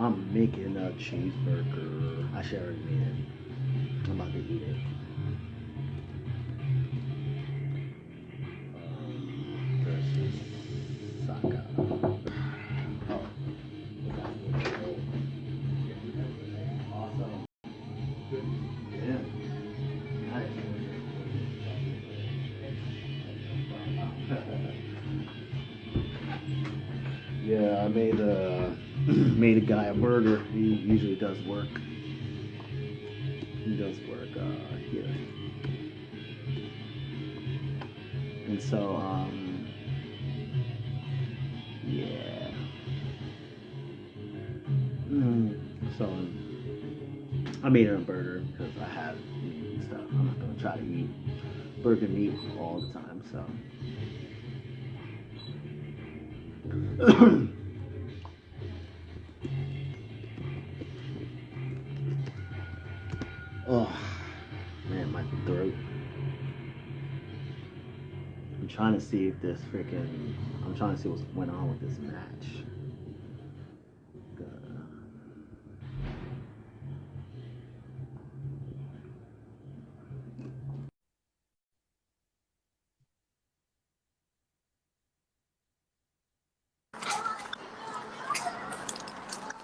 I'm making a cheeseburger. I should already made it. I'm about to eat it. Versus Saka. Oh, awesome. Yeah. Nice. Yeah, I made made a guy a burger. He usually does work. He does work here. And so yeah. So I made him a burger because I have meat and stuff. I'm not gonna try to eat burger meat all the time. So. Oh man, my throat. I'm trying to see if this freaking. I'm trying to see what went on with this match.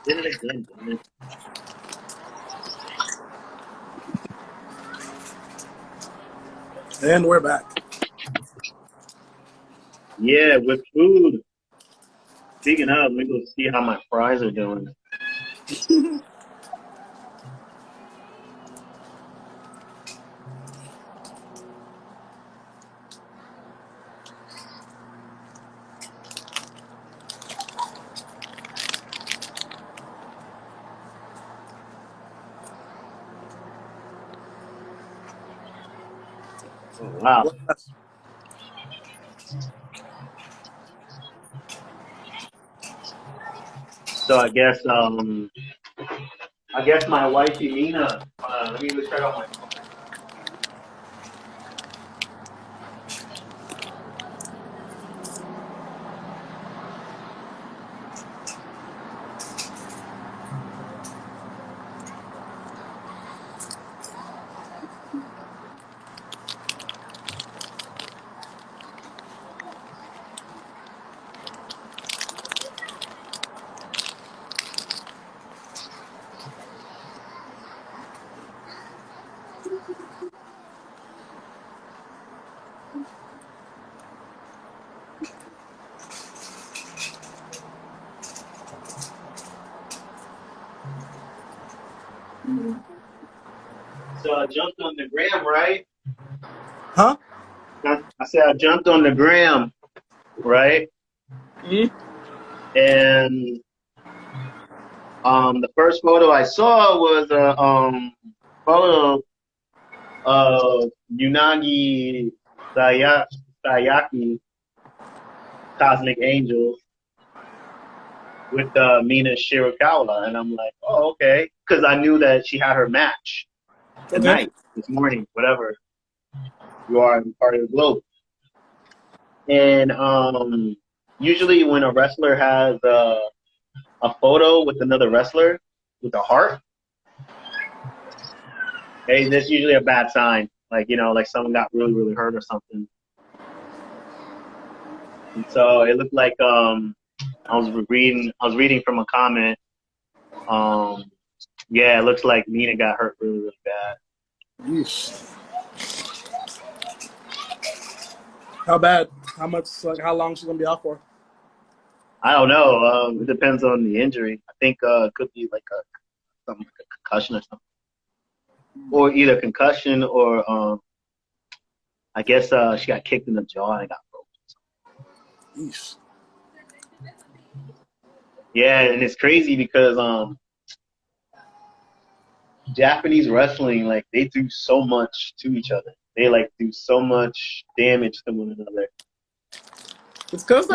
Did it again, didn't it? And we're back. Yeah, with food. Speaking of, let me go see how my fries are doing. Oh, wow. So I guess my wifey Mina. Let me go check out my phone. So I jumped on the gram, right? Huh? I said I jumped on the gram, right? Mm-hmm. And the first photo I saw was a photo of Unagi Sayaki, Cosmic Angel, with Mina Shirakawa, and I'm like, oh, okay, because I knew that she had her match tonight, this morning, whatever you are in part of the globe. And usually when a wrestler has a photo with another wrestler with a heart, hey, that's usually a bad sign. Like, like someone got really, really hurt or something. And so it looked like I was reading from a comment. Yeah, it looks like Mina got hurt really, really bad. Yeesh. How bad? How much? Like, how long she's gonna be out for? I don't know. It depends on the injury. I think it could be like something like a concussion or something, or either concussion or I guess she got kicked in the jaw and it got broken. Yeesh. Yeah, and it's crazy because Japanese wrestling, like, they do so much to each other. They like do so much damage to one another. It's because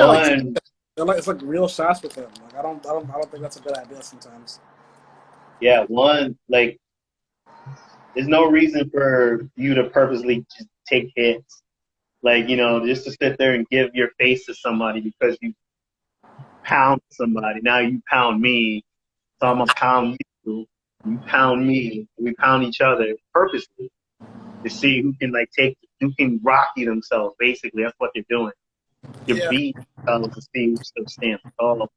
it's like real shots with them. Like I don't think that's a good idea sometimes. Yeah, like there's no reason for you to purposely just take hits. Like, just to sit there and give your face to somebody because you pound somebody. Now you pound me. So I'm gonna pound you, you pound me, we pound each other purposely to see who can rocky themselves. Basically, that's what they're doing. You're Yeah. beating themselves to see who still stands tall.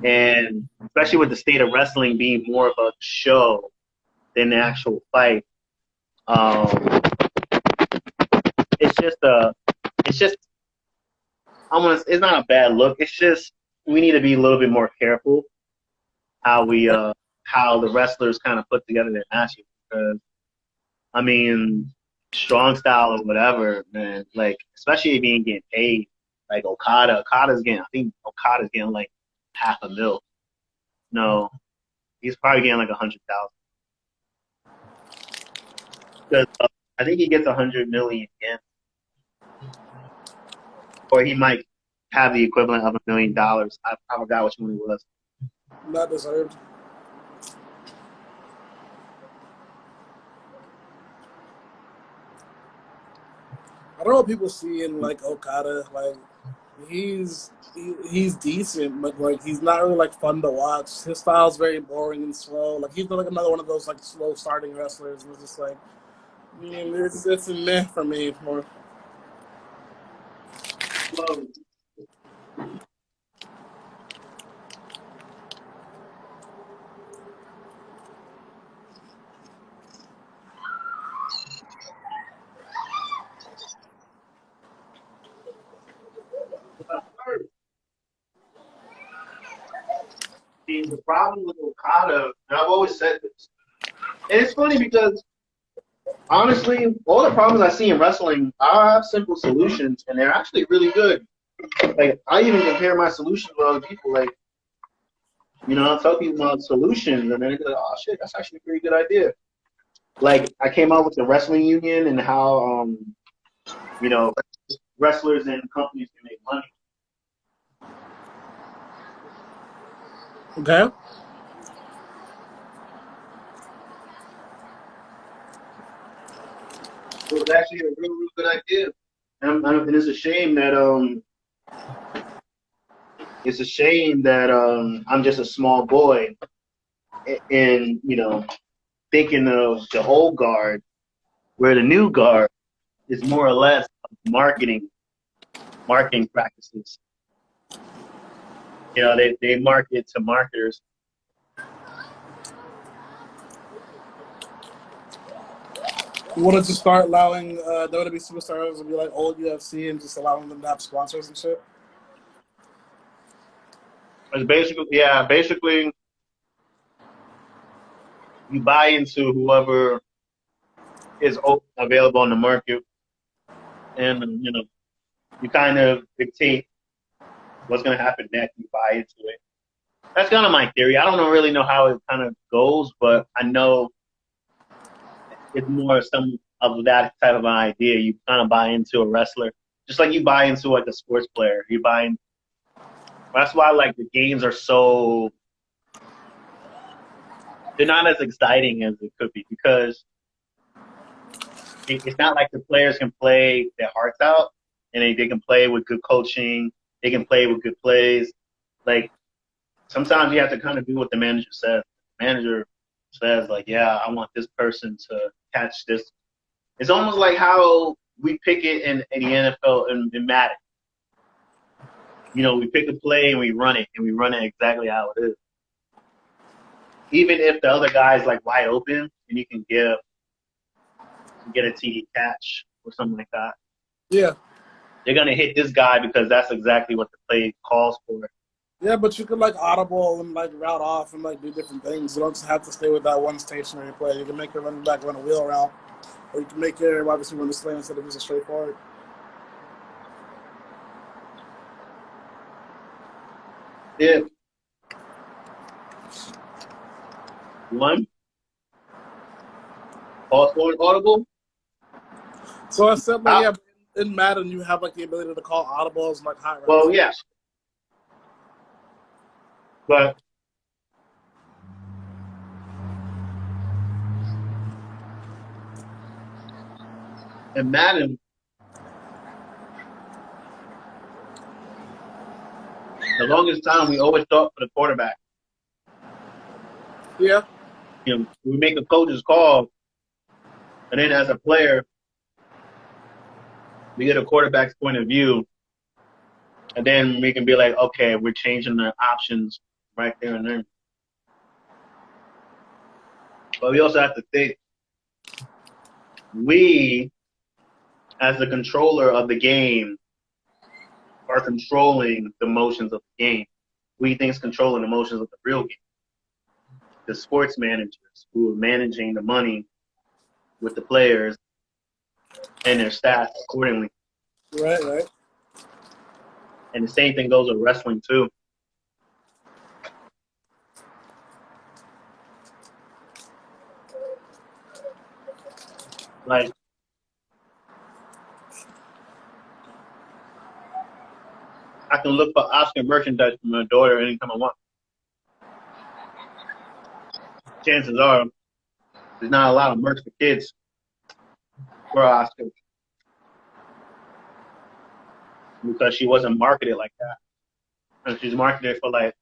And especially with the state of wrestling being more of a show than the actual fight, um, it's just it's not a bad look. It's just we need to be a little bit more careful how the wrestlers kind of put together their matches, because I mean, strong style or whatever, man, like especially being getting paid, like I think Okada's getting like $500,000. No, he's probably getting like 100,000, because I think he gets 100 million yen, or he might have the equivalent of $1 million. I forgot which one it was. Not deserved. I don't know what people see in like Okada. Like he's decent, but like he's not really like fun to watch. His style's very boring and slow. Like he's like another one of those like slow starting wrestlers. And it's just like it's a meh for me more. Well, see, the problem with Okada, and I've always said this, and it's funny because honestly, all the problems I see in wrestling, I have simple solutions, and they're actually really good. Like I even compare my solutions with other people. Like, I'll tell people my solutions, and then they go, "Oh shit, that's actually a pretty good idea." Like I came out with the wrestling union and how you know wrestlers and companies can make money. Okay. So it was actually a real good idea, and it's a shame that I'm just a small boy, and thinking of the old guard, where the new guard is more or less marketing practices. They market to marketers. You wanted to start allowing WWE superstars to be like old UFC and just allowing them to have sponsors and shit. It's basically you buy into whoever is available on the market, and you kind of dictate what's going to happen next. You buy into it. That's kind of my theory. I don't really know how it kind of goes, but I know it's more some of that type of an idea. You kind of buy into a wrestler, just like you buy into like a sports player. You buy in. That's why like the games are so. They're not as exciting as it could be, because it's not like the players can play their hearts out, and they can play with good coaching. They can play with good plays. Like sometimes you have to kind of do what the manager says. The manager says like, yeah, I want this person to catch this. It's almost like how we pick it in the NFL in Madden. We pick a play and we run it exactly how it is. Even if the other guy's like wide open and you can get a TD catch or something like that. Yeah. They're gonna hit this guy because that's exactly what the play calls for. Yeah, but you could like audible and like route off and like do different things. You don't just have to stay with that one stationary play. You can make your running back run a wheel route, or you can make your wide receiver run a slant instead of just a straightforward. Yeah. One. Also audible. So I said like yeah, in Madden you have like the ability to call audibles and like hot routes. Well, yes. But in Madden, the longest time we always thought for the quarterback. Yeah. We make a coach's call, and then as a player, we get a quarterback's point of view, and then we can be like, okay, we're changing the options right there and then. But we also have to think, we, as the controller of the game, are controlling the motions of the game. We think it's controlling the motions of the real game. The sports managers who are managing the money with the players and their staff accordingly. Right. And the same thing goes with wrestling too. Like, I can look for Oscar merchandise for my daughter anytime I want. Chances are there's not a lot of merch for kids for Oscar because she wasn't marketed like that. And she's marketed for like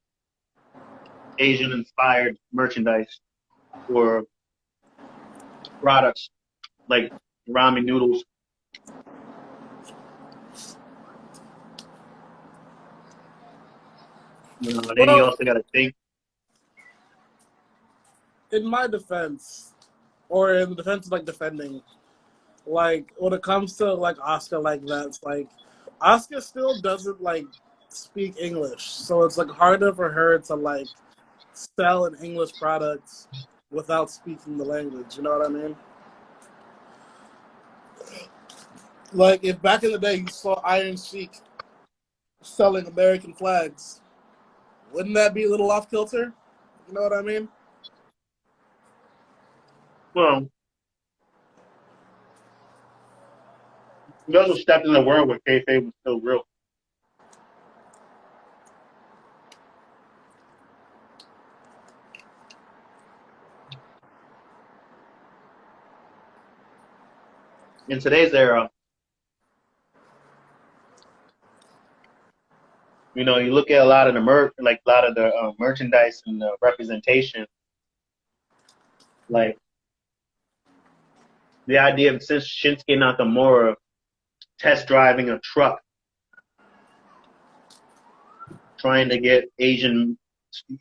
Asian inspired merchandise or products like ramen noodles. Then you Well, also got to think. in my defense, or in the defense of like defending, like when it comes to like Oscar like that, it's like Oscar still doesn't like speak English, so it's like harder for her to like sell an English product without speaking the language. You know what I mean? Like if back in the day you saw Iron Sheik selling American flags, wouldn't that be a little off kilter? You know what I mean? Well, you also stepped in a world where kayfabe was still real. In today's era, you look at a lot of the merchandise and the representation, like the idea of Shinsuke Nakamura test driving a truck, trying to get Asian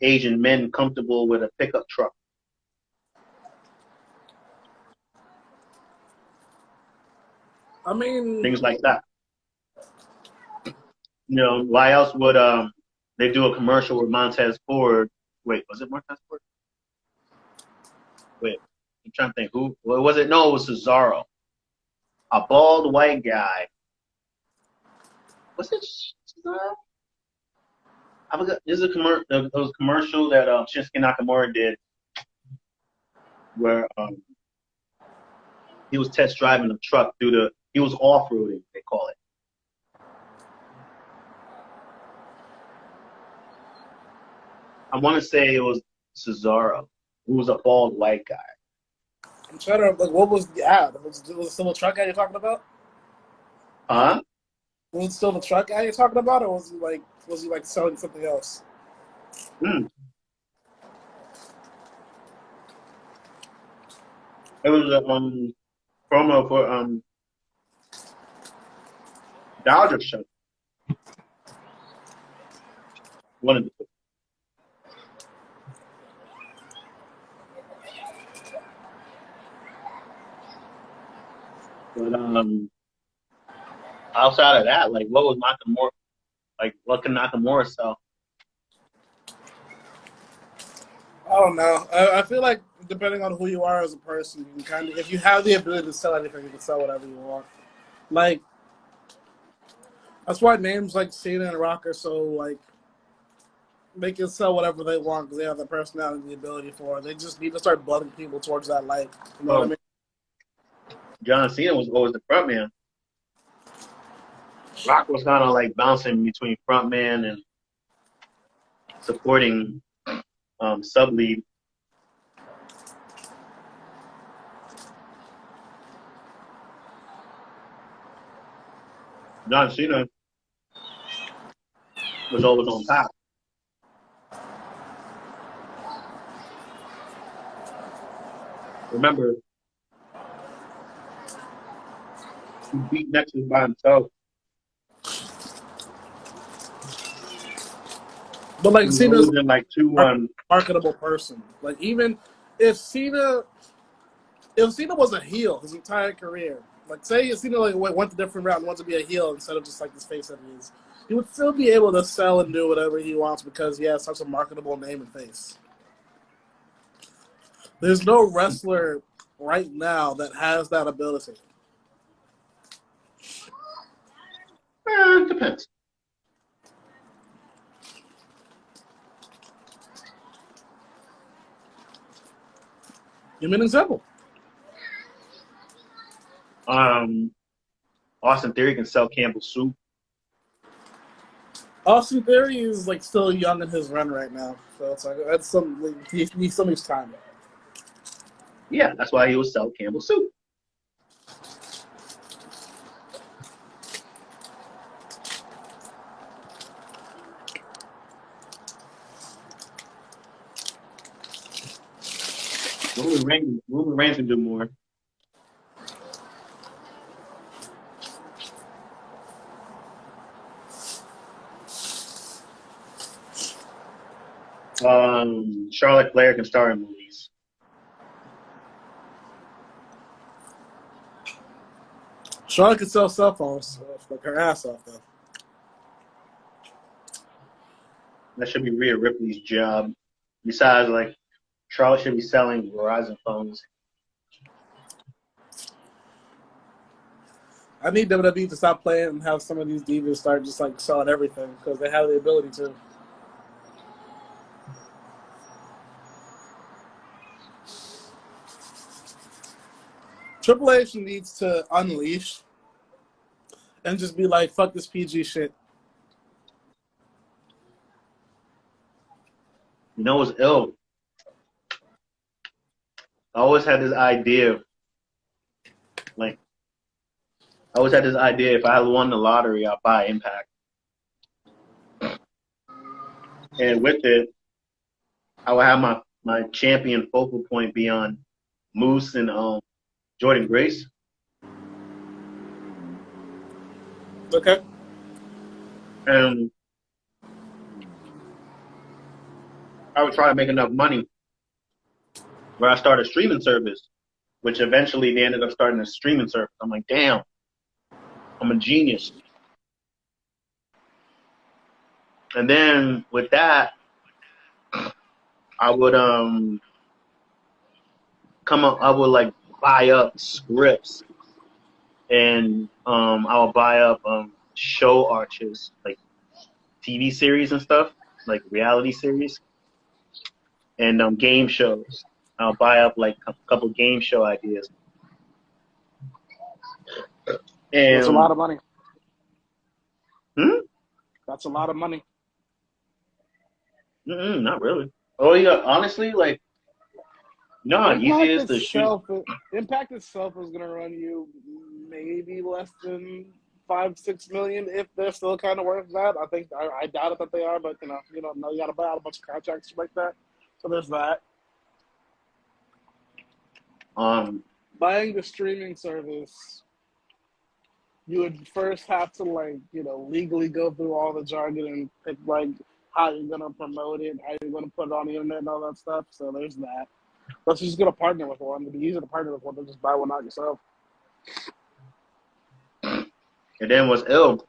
men comfortable with a pickup truck. I mean, Things like that. Why else would they do a commercial with Montez Ford? Wait, was it Montez Ford? Wait, I'm trying to think who. Well, was it? No, it was Cesaro. A bald white guy. Was it Cesaro? I forgot. This is a commercial that Shinsuke Nakamura did where he was test driving a truck he was off-roading, they call it. I want to say it was Cesaro, who was a bald white guy. I'm trying to like, what was the ad? Was it still the truck guy you're talking about? Huh? Was it still the truck guy you're talking about, or was he like selling something else? It was a promo for Dodger show. One of the two. But outside of that, like, what was Nakamura? Like, what can Nakamura sell? I don't know. I feel like depending on who you are as a person, you can kind of, if you have the ability to sell anything, you can sell whatever you want. Like, that's why names like Cena and Rock are so like, they can sell whatever they want because they have the personality and the ability for it. They just need to start building people towards that light. You know what I mean? John Cena was always the front man. Rock was kind of like bouncing between front man and supporting sub lead. John Cena was always on top. Remember, he beat Nexus by himself. But like He was Cena's losing like a 2-1. marketable person. Like even if Cena was a heel his entire career, like say Cena like went a different route and wants to be a heel instead of just like this face that he is, he would still be able to sell and do whatever he wants because he has such a marketable name and face. There's no wrestler right now that has that ability. Depends. Give me an example. Austin Theory can sell Campbell's soup. Austin Theory is like still young in his run right now, so it's like that's some like, he needs some of his time. Yeah, that's why he will sell Campbell's soup. Roman Reigns can do more. Charlotte Flair can star in movies. Charlotte could sell cell phones, like her ass off though. That should be Rhea Ripley's job. Besides, like, Charlotte should be selling Verizon phones. I need WWE to stop playing and have some of these divas start just like selling everything because they have the ability to. Triple H needs to unleash and just be like, fuck this PG shit. You know what's ill? I always had this idea. Like, I always had this idea if I had won the lottery, I'd buy Impact. And with it, I would have my champion focal point be on Moose and Jordan Grace. Okay. And I would try to make enough money where I started a streaming service, which eventually they ended up starting a streaming service. I'm like, damn, I'm a genius. And then with that, I would I would like buy up scripts and I would buy up show arches, like TV series and stuff, like reality series and game shows. I'll buy up like a couple game show ideas. And That's a lot of money. Hmm? That's a lot of money. Not really. Oh yeah, honestly, like no, easy is to shoot. Impact itself is gonna run you maybe less than 5-6 million if they're still kind of worth that. I think I doubt it that they are, but you gotta buy out a bunch of contracts like that. So there's that. Buying the streaming service, you would first have to legally go through all the jargon and pick like how you're gonna promote it, how you're gonna put it on the internet and all that stuff. So there's that. Let's just gonna partner with one. It'd be easier to partner with one than just buy one out yourself. And then what's ill?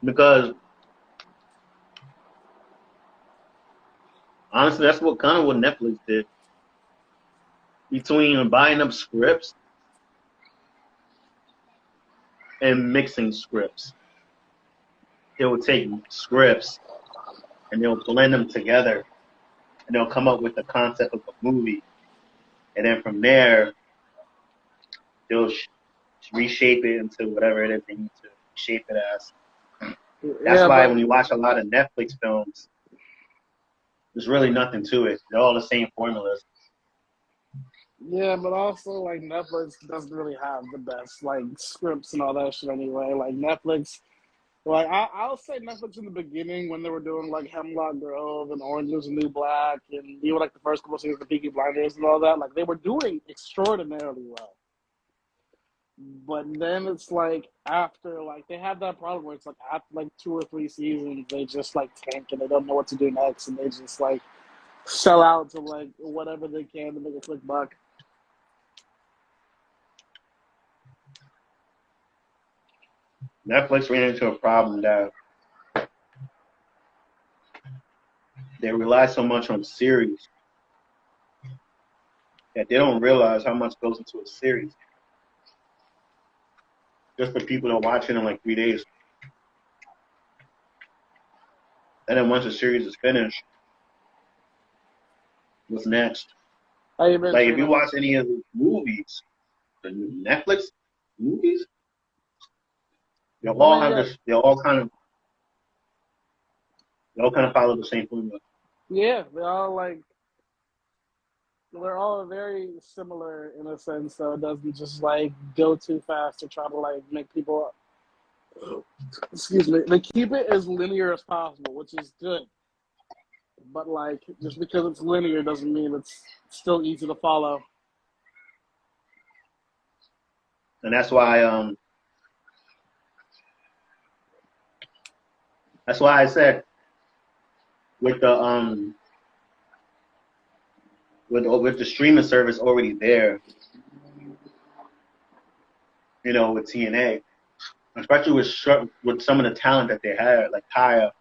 Because honestly, that's what Netflix did. Between buying up scripts and mixing scripts, they will take scripts and they'll blend them together and they'll come up with the concept of a movie. And then from there, they'll reshape it into whatever it is they need to shape it as. That's why when you watch a lot of Netflix films, there's really nothing to it. They're all the same formulas. Yeah, but also like Netflix doesn't really have the best like scripts and all that shit anyway. Like Netflix, Like I'll say Netflix in the beginning when they were doing like Hemlock Grove and Orange Is the New Black and even like the first couple seasons of Peaky Blinders and all that, like they were doing extraordinarily well. But then it's like after like they have that problem where it's like after like 2 or 3 seasons they just like tank and they don't know what to do next and they just like sell out to like whatever they can to make a quick buck. Netflix ran into a problem that they rely so much on series that they don't realize how much goes into a series. Just for people to watch it in like 3 days. And then once the series is finished, what's next? Like if you watch any of the movies, the Netflix movies, they all kind of follow the same formula. Yeah, they're all very similar in a sense, so it doesn't just like go too fast to try to like make people. Excuse me. They keep it as linear as possible, which is good. But like, just because it's linear doesn't mean it's still easy to follow. And that's why I said with the with the streaming service already there, you know, with TNA, especially with some of the talent that they had, like Kaya,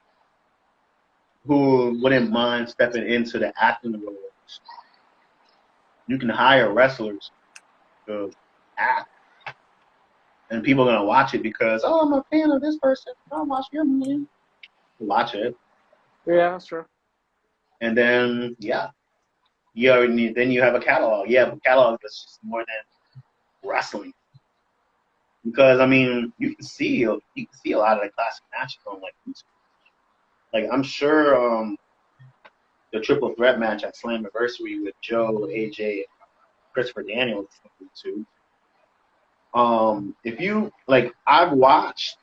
who wouldn't mind stepping into the acting roles. You can hire wrestlers to act, and people are gonna watch it because I'm a fan of this person. I'll watch your movie. Watch it. Yeah, that's true. And then then you have a catalog. Yeah, but catalog is just more than wrestling. Because I mean, you can see a lot of the classic matches on like YouTube. Like I'm sure the triple threat match at Slammiversary with Joe, AJ, and Christopher Daniels on YouTube. If you like, I've watched,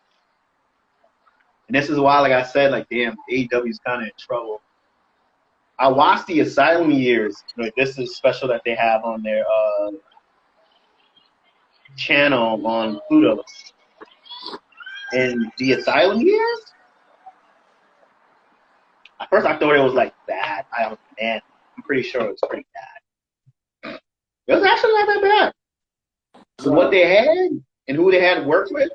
and this is why, like I said, like damn, AEW is kind of in trouble. I watched the Asylum Years. Like, this is special that they have on their channel on Pluto. And the Asylum Years, at first I thought it was like bad. I'm pretty sure it was pretty bad. It was actually not that bad. So what they had and who they had worked with,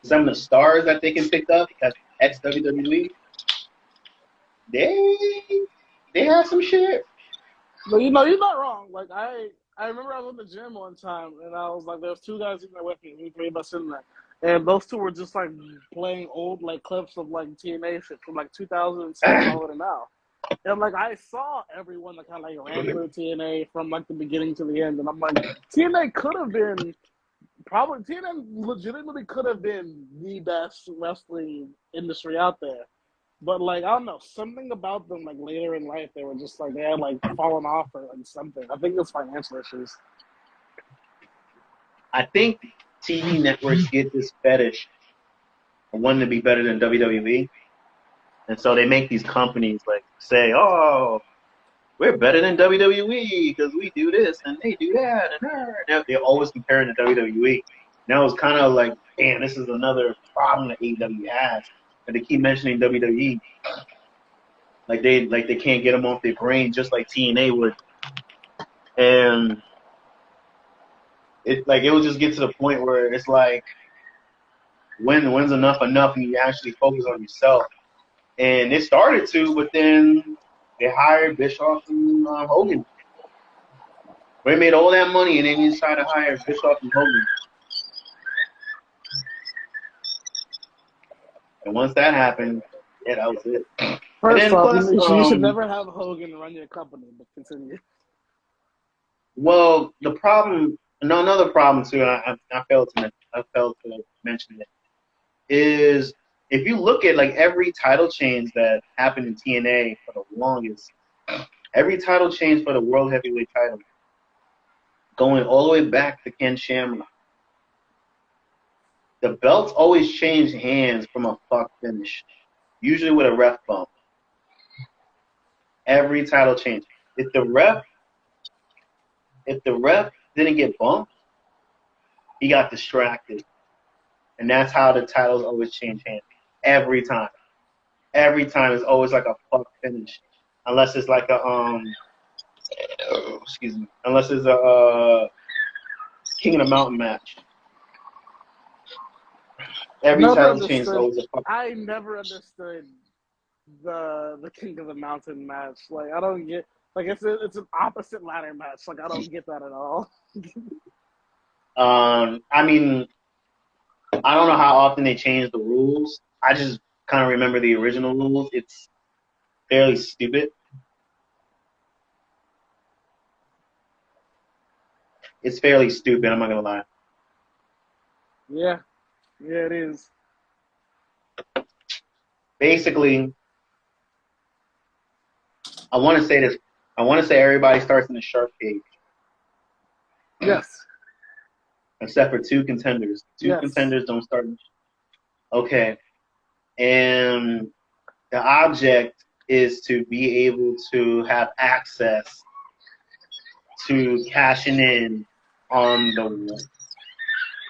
some of the stars that they can pick up at ex-WWE, they had some shit. But you know, you're not wrong. Like I remember I was in the gym one time and I was like, there was 2 guys in there with me, we 3 of us in there. And those 2 were just like playing old like clips of like TNA shit from like 2007 all the way now. And like I saw everyone that kind of like ran through TNA from like the beginning to the end, and I'm like, TNA legitimately could have been the best wrestling industry out there. But like I don't know, something about them like later in life they were just like they had like fallen off or like something. I think it's financial issues. I think TV networks get this fetish of wanting to be better than WWE. And so they make these companies like say, oh, we're better than WWE because we do this and they do that. And they're always comparing to WWE. Now it's kind of like, damn, this is another problem that AEW has. And they keep mentioning WWE. Like they can't get them off their brain just like TNA would. And it will just get to the point where it's like, when's enough and you actually focus on yourself. And it started to, but then they hired Bischoff and Hogan. They made all that money, and then you decided to hire Bischoff and Hogan. And once that happened, yeah, that was it. First off, you should never have Hogan run your company, but continue. Well, another problem too, and I failed to mention it, is if you look at like every title change that happened in TNA for the longest, every title change for the World Heavyweight title, going all the way back to Ken Shamrock, the belts always change hands from a fuck finish, usually with a ref bump. Every title change. If the ref didn't get bumped, he got distracted, and that's how the titles always change hands. Every time. Every time it's always like a fuck finish, unless it's like a unless it's a King of the Mountain match. Every title change is always a fuck. I never understood the King of the Mountain match. Like I don't get like it's an opposite ladder match. Like I don't get that at all. I mean, I don't know how often they change the rules. I just kind of remember the original rules. It's fairly stupid. It's fairly stupid. I'm not gonna lie. Yeah, it is. Basically, I want to say this. I want to say everybody starts in the shark cage. Yes. Except for two contenders. Two contenders don't start. Okay. And the object is to be able to have access to cashing in on the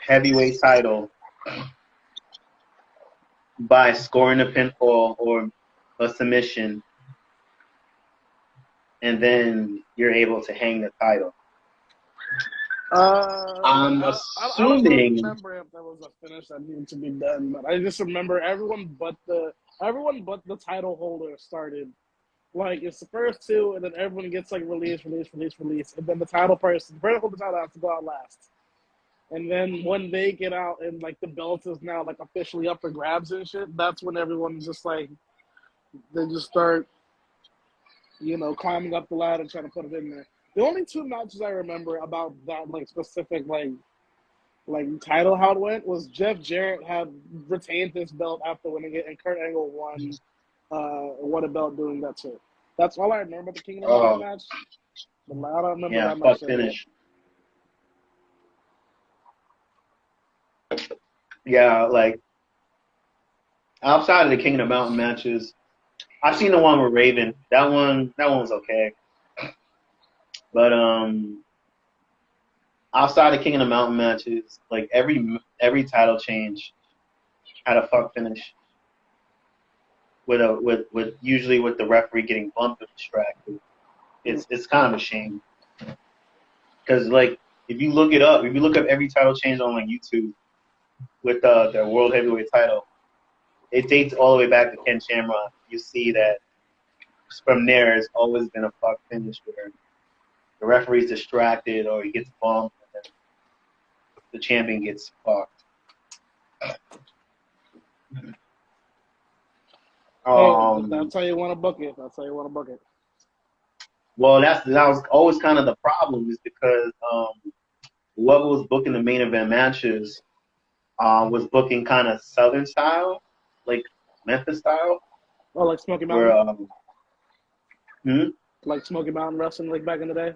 heavyweight title by scoring a pinfall or a submission, and then you're able to hang the title. I'm assuming. I don't remember if there was a finish that needed to be done, but I just remember everyone but the title holder started. Like it's the first two, and then everyone gets like release, and then the person holding the title has to go out last. And then when they get out and like the belt is now like officially up for grabs and shit, that's when everyone's just like they just start, climbing up the ladder and trying to put it in there. The only two matches I remember about that like specific like title how it went was Jeff Jarrett had retained his belt after winning it, and Kurt Angle won a belt doing that too. That's all I remember the King of the Mountain match. But I don't remember that match. Finish. Yeah, like outside of the King of the Mountain matches, I've seen the one with Raven. That one was okay. But outside of King of the Mountain matches, like every title change had a fuck finish. With usually with the referee getting bumped or distracted. It's kind of a shame. Because like if you look up every title change on like YouTube with their world heavyweight title, it dates all the way back to Ken Shamrock. You see that from there it's always been a fuck finish where the referee's distracted or he gets bumped and then the champion gets fucked. That's how you want to book it. Well, that was always kind of the problem, is because whoever was booking the main event matches was booking kind of Southern style, like Memphis style. Oh, like Smoky Mountain. Like Smoky Mountain wrestling, like back in the day.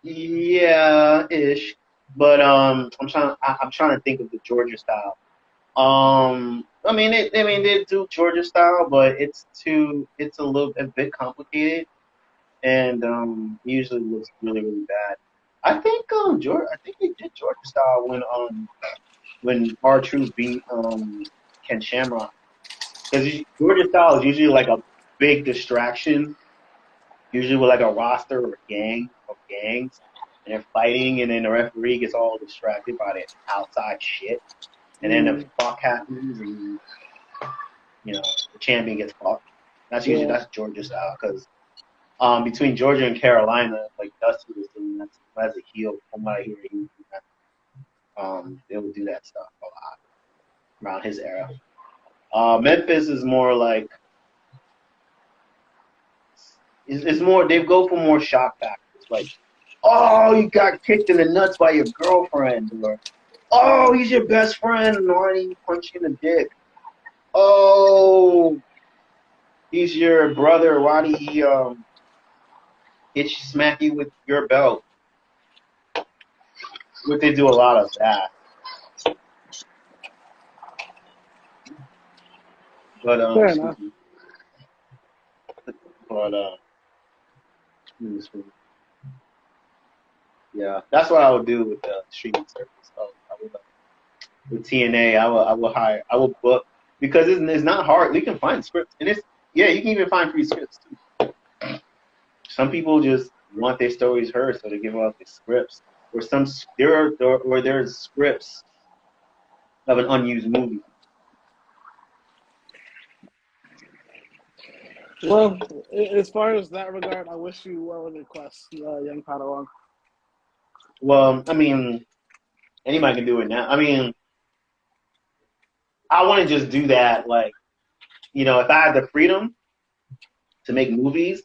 Yeah, ish. But I'm trying to think of the Georgia style. I mean, they do Georgia style, but it's a bit complicated, and usually looks really, really bad. I think they did Georgia style when R-Truth beat Ken Shamrock, because Georgia style is usually like a big distraction, usually with like a roster or gang of gangs, and they're fighting, and then the referee gets all distracted by the outside shit. And then the fuck happens, and the champion gets fucked. That's Georgia style, because between Georgia and Carolina, like Dusty was doing that as a heel. From what I hear, he would do that. They would do that stuff a lot around his era. Memphis is more like it's more. They go for more shock factors, like, oh, you got kicked in the nuts by your girlfriend, or oh, he's your best friend, and why did he punch you in the dick? Oh, he's your brother, why did he smack you with your belt? But they do a lot of that. But Fair enough. but yeah, that's what I would do with the streaming service. I would with TNA, I will book because it's not hard. You can find scripts, and you can even find free scripts too. Some people just want their stories heard, so they give out the scripts. Or there's scripts of an unused movie. Well, as far as that regard, I wish you well in your quest, young Padawan. Well, I mean, anybody can do it now. I mean, I want to just do that, like, if I had the freedom to make movies,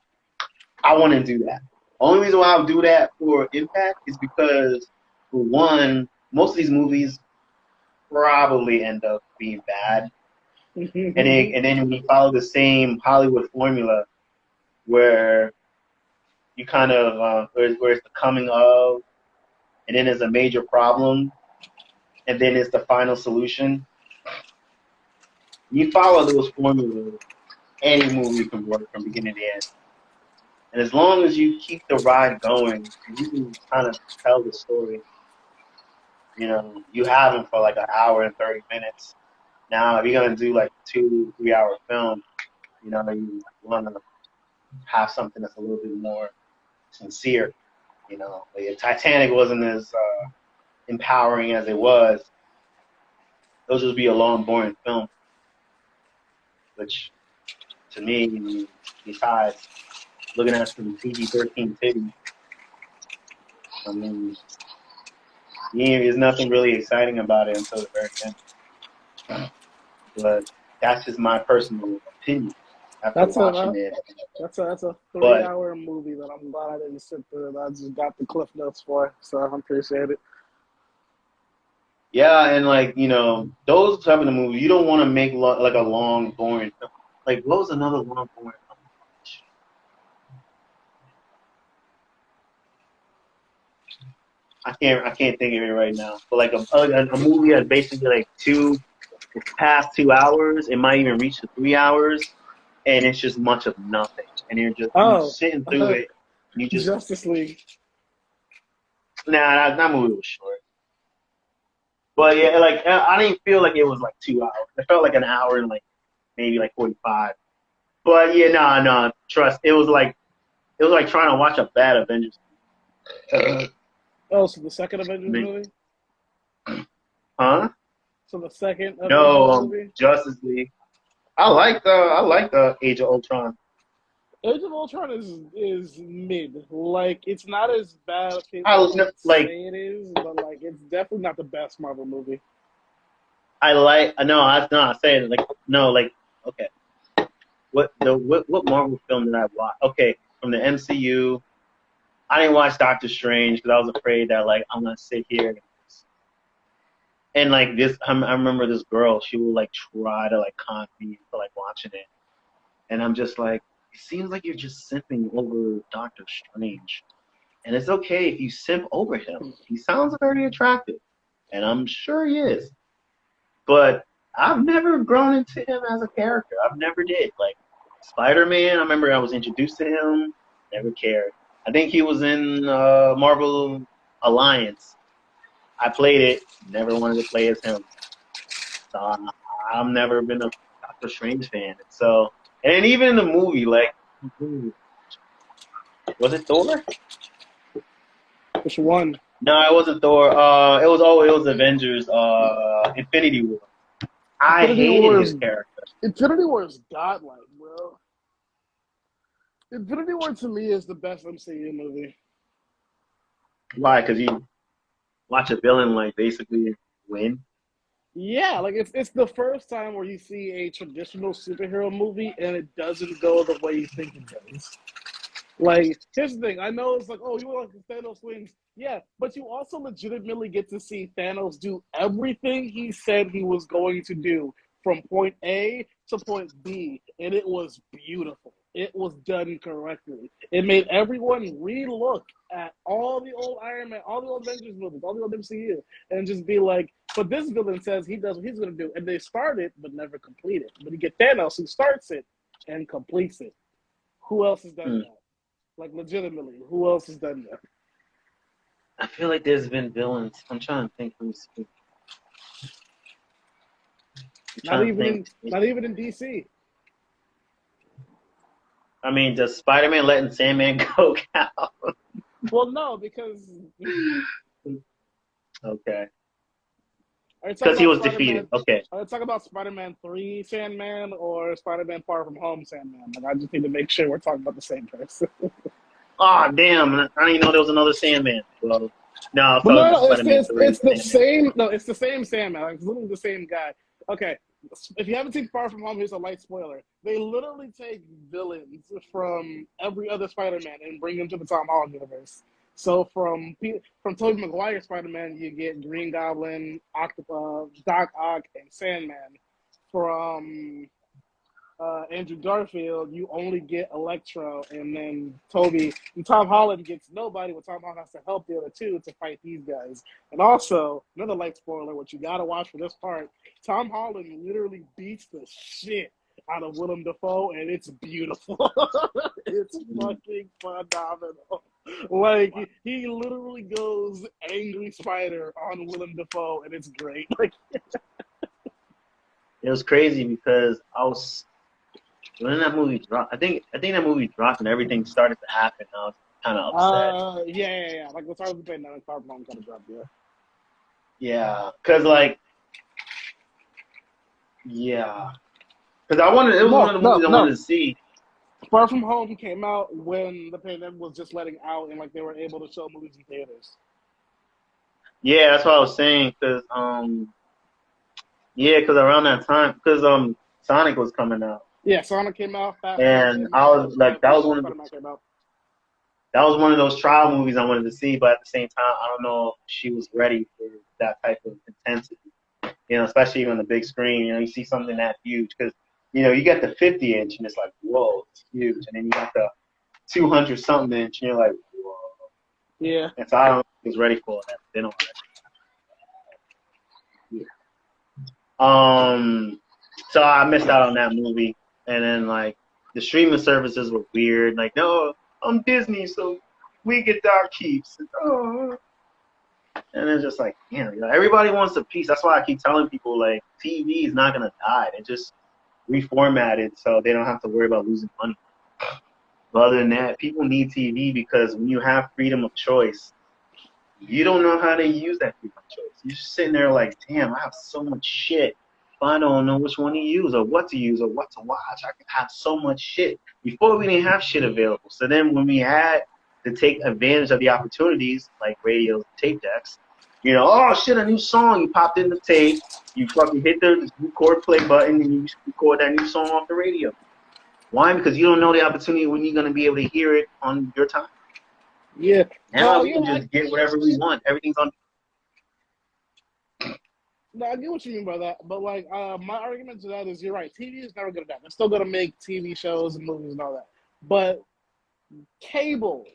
I want to do that. Only reason why I would do that for Impact is because, for one, most of these movies probably end up being bad. and then we follow the same Hollywood formula where you kind of, where it's the coming of, and then there's a major problem, and then it's the final solution. You follow those formulas, any movie can work from beginning to end. And as long as you keep the ride going, you can kind of tell the story. You have them for like an hour and 30 minutes. Now, if you're going to do like 2-3 hour film, you want to have something that's a little bit more sincere. Like if Titanic wasn't as empowering as it was, it'll just be a long, boring film. Which, to me, besides looking at some PG-13 titties, I mean, there's nothing really exciting about it until the very end. But that's just my personal opinion after watching it. That's a 3-hour movie that I'm glad I didn't sit through. That I just got the cliff notes for, so I appreciate it. Yeah, and those type of movies, you don't want to make like a long, boring film. Like, what was another long, boring film? I can't think of it right now. But like a movie that's basically like past 2 hours, it might even reach to 3 hours, and it's just much of nothing. And you're just sitting through it. You just Justice League. Nah, that movie was short. But yeah, like I didn't feel like it was like 2 hours. It felt like an hour and like maybe like 45. But yeah, no, trust. It was like trying to watch a bad Avengers movie. So the second Avengers movie? Huh? So the second Avengers movie? Justice League. I like the Age of Ultron. Age of Ultron is mid. Like, it's not as bad as people say it is, but like it's definitely not the best Marvel movie. I'm not saying okay. What Marvel film did I watch? Okay, from the MCU. I didn't watch Doctor Strange because I was afraid that like I'm gonna sit here and like this. I remember this girl. She would like try to like con me into like watching it, and I'm just like, it seems like you're just simping over Doctor Strange, and it's okay if you simp over him. He sounds very attractive, and I'm sure he is, but I've never grown into him as a character. I've never did. Like Spider-Man, I remember I was introduced to him, never cared. I think he was in Marvel Alliance. I played it, never wanted to play as him. So I've never been a Doctor Strange fan. So, and even in the movie, like, was it Thor? Which one? No, it wasn't Thor. It was Avengers. Infinity War. I hated his character. Infinity War is godlike, bro. Infinity War to me is the best MCU movie. Why? Because you watch a villain like basically win. Yeah, like it's the first time where you see a traditional superhero movie and it doesn't go the way you think it does. Like, here's the thing. I know it's like, oh, you want like Thanos wins. Yeah, but you also legitimately get to see Thanos do everything he said he was going to do from point A to point B, and it was beautiful. it was done correctly. It made everyone re-look at all the old Iron Man, all the old Avengers movies, all the old MCU, and just be like, but this villain says he does what he's going to do. And they start it, but never complete it. But you get Thanos, who starts it and completes it. Who else has done that? Like, legitimately, who else has done that? I feel like there's been villains. I'm trying to think who's. Not even in DC. I mean, does Spider-Man letting Sandman go count? Well, no, because Okay. because he was defeated. Okay. Are you talking about Spider-Man 3 Sandman or Spider-Man Far From Home Sandman? Like, I just need to make sure we're talking about the same person. Oh, damn. I didn't even know there was another Sandman. Well, no, I was talking about Spider-Man 3. It's the same. No, it's the same Sandman. Like, it's literally the same guy. Okay, if you haven't seen Far From Home, here's a light spoiler. They literally take villains from every other Spider-Man and bring them to the Tom Holland universe. So from Tobey Maguire Spider-Man, you get Green Goblin, Doc Ock, and Sandman. From Andrew Garfield, you only get Electro, and then Tom Holland gets nobody, but Tom Holland has to help the other two to fight these guys. And also, another light spoiler, what you gotta watch for this part, Tom Holland literally beats the shit out of Willem Dafoe, and it's beautiful. It's fucking phenomenal. Like, he literally goes angry spider on Willem Dafoe, and it's great. Like, it was crazy because when that movie dropped, I think that movie dropped and everything started to happen. I was kind of upset. Yeah. Like, what's hard to say now? Far From Home kind of dropped, yeah. Yeah, because because I wanted. It was one of the movies I wanted to see. Far From Home came out when the pandemic was just letting out, and like they were able to show movies in theaters. Yeah, that's what I was saying. Because because around that time, because Sonic was coming out. Yeah, Sonic came out. And I was like, that was one of those trial movies I wanted to see, but at the same time, I don't know if she was ready for that type of intensity. Especially on the big screen. You see something that huge because you get the 50-inch and it's like, whoa, it's huge, and then you got the 200-something inch and you're like, whoa. Yeah. And so I don't think he was ready for that. They don't. Yeah. So I missed out on that movie. And then, like, the streaming services were weird. Like, no, I'm Disney, so we get our keeps. And it's just like, damn, everybody wants a piece. That's why I keep telling people, like, TV is not going to die. They just reformatted so they don't have to worry about losing money. But other than that, people need TV because when you have freedom of choice, you don't know how to use that freedom of choice. You're just sitting there like, damn, I have so much shit. I don't know which one to use or what to use or what to watch. I could have so much shit. Before, we didn't have shit available. So then when we had to take advantage of the opportunities, like radio tape decks, oh, shit, a new song. You popped in the tape. You fucking hit the record play button and you record that new song off the radio. Why? Because you don't know the opportunity when you're going to be able to hear it on your time. Yeah. Now we can just get whatever we want. Everything's on. No, I get what you mean by that, but like my argument to that is you're right. TV is never gonna die. They're still gonna make TV shows and movies and all that, but cable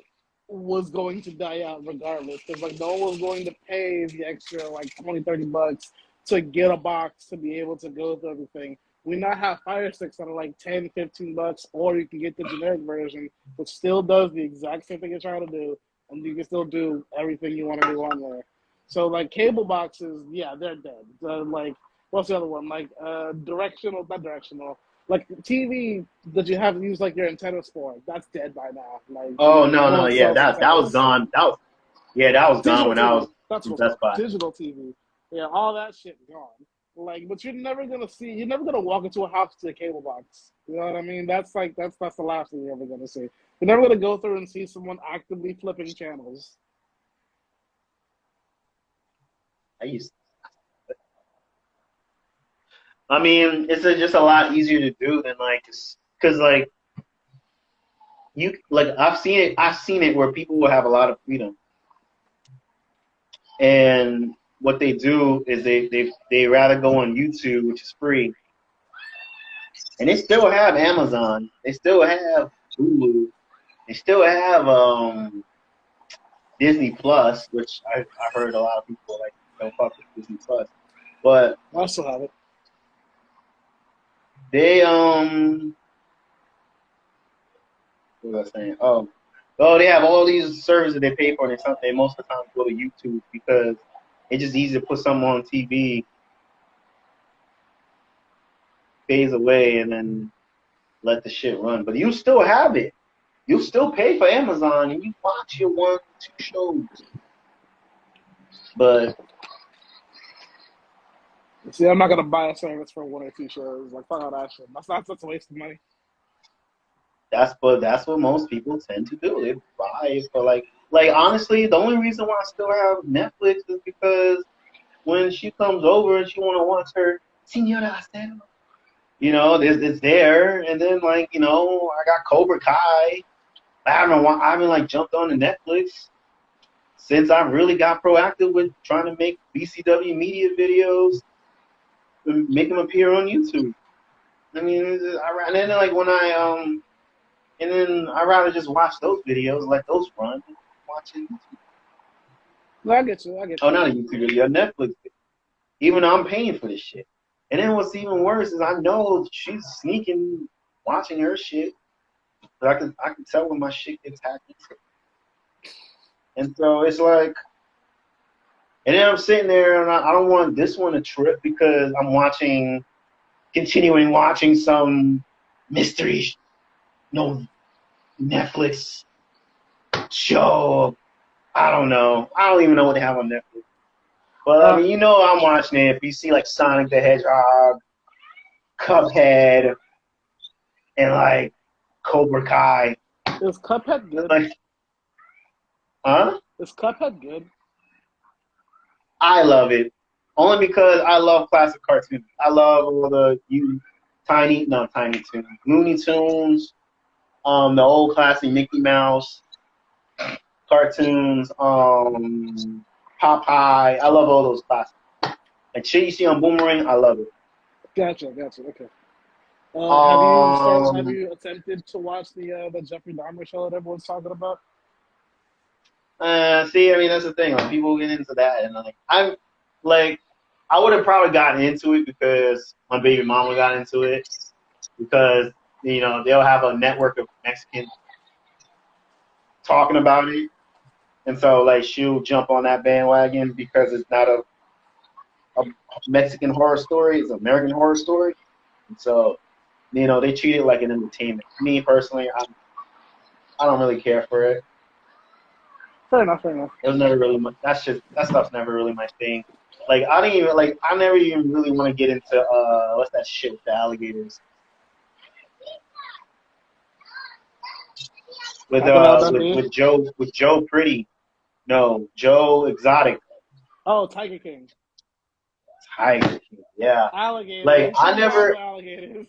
was going to die out regardless because like no one was going to pay the extra like $20-$30 to get a box to be able to go through everything. We now have Fire Sticks that are like $10-$15, or you can get the generic version, which still does the exact same thing you're trying to do, and you can still do everything you want to do on there. So, like, cable boxes, yeah, they're dead. Like, what's the other one? Like, not directional. Like, TV that you have to use, like, your antennas for, that's dead by now. Like, oh, no, yeah, that was gone. That was gone when I was in Best Buy. Digital TV. Yeah, all that shit gone. Like, but you're never gonna walk into a house to a cable box. You know what I mean? That's the last thing you're ever gonna see. You're never gonna go through and see someone actively flipping channels. I mean, it's just a lot easier to do than because I've seen it where people will have a lot of freedom, and what they do is they rather go on YouTube, which is free, And they still have Amazon. They still have Hulu. They still have Disney Plus, which I heard a lot of people like don't fuck with Disney Plus. But I still have it. they what was I saying? Oh, they have all these services they pay for, and they most of the time go to YouTube because it's just easy to put something on TV, phase away, and then let the shit run. But you still have it. You still pay for Amazon, and you watch your 1-2 shows. But see, I'm not gonna buy a service for 1 or 2 shows. Like, fuck all that shit. That's a waste of money. that's what most people tend to do. They buy it for like honestly, the only reason why I still have Netflix is because when she comes over and she want to watch her Señora Acero, it's there. And then I got Cobra Kai. I haven't like jumped on to Netflix since I really got proactive with trying to make BCW media videos and make them appear on YouTube. I mean, and then I rather just watch those videos, let those run, and watch it. No, I get you. Oh, not a YouTube video, Netflix. Even though I'm paying for this shit. And then what's even worse is I know she's sneaking, watching her shit, but I can tell when my shit gets hacked into. And so it's like, and then I'm sitting there and I don't want this one to trip because I'm continuing watching some mystery, Netflix show. I don't know. I don't even know what they have on Netflix. But I mean, I'm watching it. If you see like Sonic the Hedgehog, Cuphead, and like Cobra Kai. Is Cuphead good? Is Cuphead good? I love it. Only because I love classic cartoons. I love all the Looney Tunes, the old classic Mickey Mouse cartoons, Popeye. I love all those classics. Like shit you see on Boomerang, I love it. Gotcha. Okay. Have you attempted to watch the Jeffrey Dahmer show that everyone's talking about? See, I mean that's the thing. Like people get into that, and I would have probably gotten into it because my baby mama got into it because they'll have a network of Mexicans talking about it, and so like she'll jump on that bandwagon because it's not a Mexican horror story; it's an American horror story, and so they treat it like an entertainment. Me personally, I don't really care for it. Fair enough. It was never really that stuff's never really my thing. Like I never even really want to get into what's that shit with the alligators? With Joe Pretty. No, Joe Exotic. Oh, Tiger King. Tiger King, yeah. Alligators. Like I never alligators.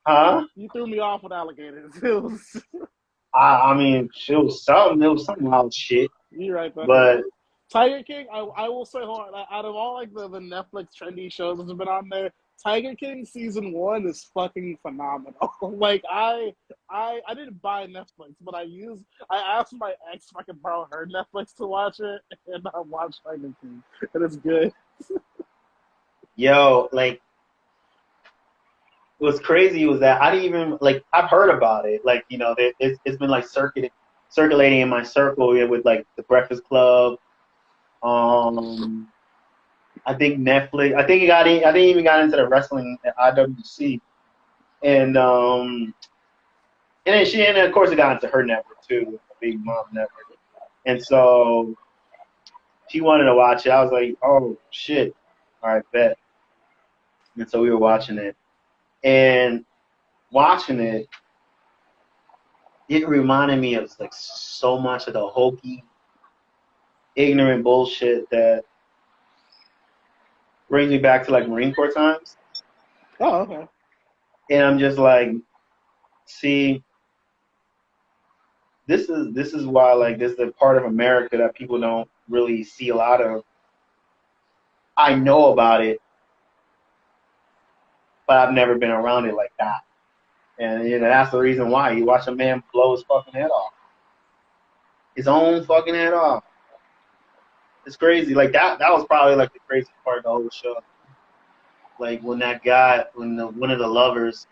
Huh? You threw me off with alligators. I mean, it was some wild shit. You're right, but Tiger King, I will say, hold on, out of all like the Netflix trendy shows that have been on there, Tiger King season 1 is fucking phenomenal. Like I didn't buy Netflix, but I asked my ex if I could borrow her Netflix to watch it, and I watched Tiger King, and it's good. Yo, like what's crazy was that I didn't even I've heard about it. Like it's been like circulating in my circle with like the Breakfast Club. I think Netflix. I think it even got into the wrestling at IWC, and then of course it got into her network too, the Big Mom network, and so she wanted to watch it. I was like, oh shit, all right, bet. And so we were watching it, and watching it, it reminded me of like so much of the hokey, ignorant bullshit that brings me back to like Marine Corps times. Oh, okay. And I'm just like, see, this is why like this is a part of America that people don't really see a lot of. I know about it, but I've never been around it like that. And that's the reason why you watch a man blow his fucking head off, his own fucking head off. It's crazy. Like that was probably like the craziest part of the whole show. Like when one of the lovers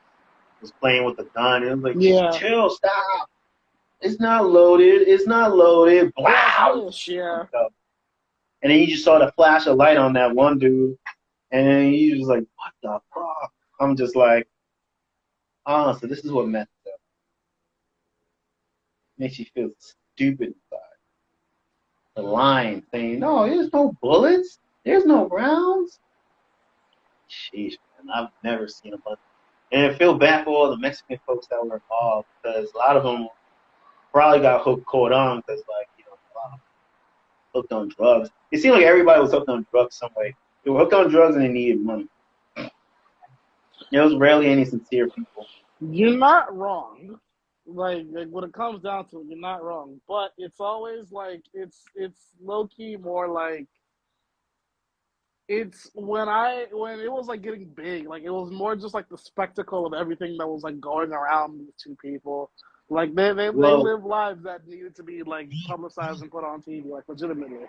was playing with the gun, it was like, Yeah. chill, stop. It's not loaded. It's not loaded. Wow. Yeah. And then you just saw the flash of light on that one dude, and then you just like, what the fuck? I'm just like, so this is what messed up. Makes you feel stupid inside. The line saying, no, there's no bullets. There's no rounds. Sheesh, man, I've never seen a bunch. And I feel bad for all the Mexican folks that were involved because a lot of them probably got caught on because, like, a lot of them hooked on drugs. It seemed like everybody was hooked on drugs some way. They were hooked on drugs and they needed money. There was rarely any sincere people. You're not wrong. Like when it comes down to it, you're not wrong. But it's always like it's low key more like it's when it was like getting big, like it was more just like the spectacle of everything that was like going around these two people. Like they live lives that needed to be like publicized and put on TV, like legitimately.